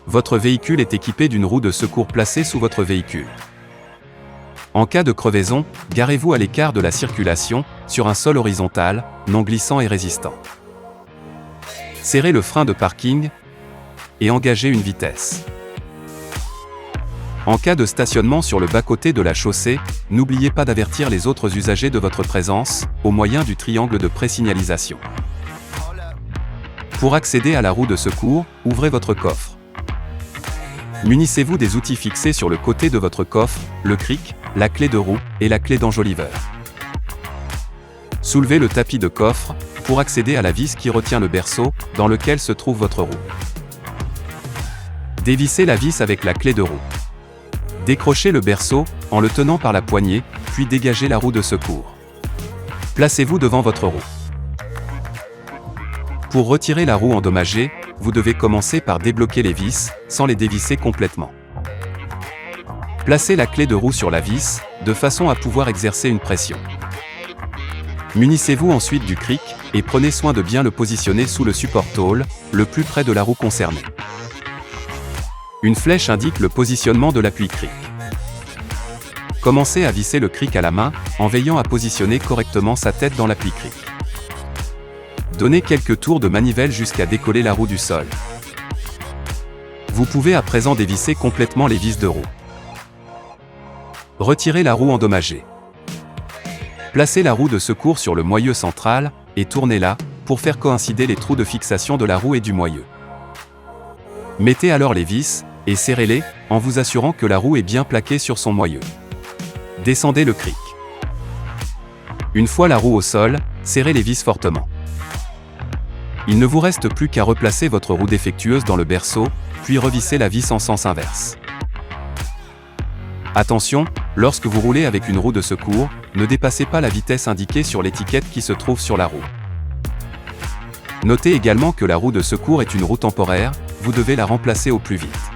votre véhicule est équipé d'une roue de secours placée sous votre véhicule. En cas de crevaison, garez-vous à l'écart de la circulation, sur un sol horizontal, non glissant et résistant. Serrez le frein de parking et engagez une vitesse. En cas de stationnement sur le bas-côté de la chaussée, n'oubliez pas d'avertir les autres usagers de votre présence, au moyen du triangle de présignalisation. Pour accéder à la roue de secours, ouvrez votre coffre. Munissez-vous des outils fixés sur le côté de votre coffre, le cric, la clé de roue et la clé d'enjoliveur. Soulevez le tapis de coffre pour accéder à la vis qui retient le berceau, dans lequel se trouve votre roue. Dévissez la vis avec la clé de roue. Décrochez le berceau en le tenant par la poignée, puis dégagez la roue de secours. Placez-vous devant votre roue. Pour retirer la roue endommagée, vous devez commencer par débloquer les vis, sans les dévisser complètement. Placez la clé de roue sur la vis, de façon à pouvoir exercer une pression. Munissez-vous ensuite du cric, et prenez soin de bien le positionner sous le support tôle, le plus près de la roue concernée. Une flèche indique le positionnement de l'appui cric. Commencez à visser le cric à la main, en veillant à positionner correctement sa tête dans l'appui cric. Donnez quelques tours de manivelle jusqu'à décoller la roue du sol. Vous pouvez à présent dévisser complètement les vis de roue. Retirez la roue endommagée. Placez la roue de secours sur le moyeu central, et tournez-la, pour faire coïncider les trous de fixation de la roue et du moyeu. Mettez alors les vis, et serrez-les, en vous assurant que la roue est bien plaquée sur son moyeu. Descendez le cric. Une fois la roue au sol, serrez les vis fortement. Il ne vous reste plus qu'à replacer votre roue défectueuse dans le berceau, puis revisser la vis en sens inverse. Attention, lorsque vous roulez avec une roue de secours, ne dépassez pas la vitesse indiquée sur l'étiquette qui se trouve sur la roue. Notez également que la roue de secours est une roue temporaire, vous devez la remplacer au plus vite.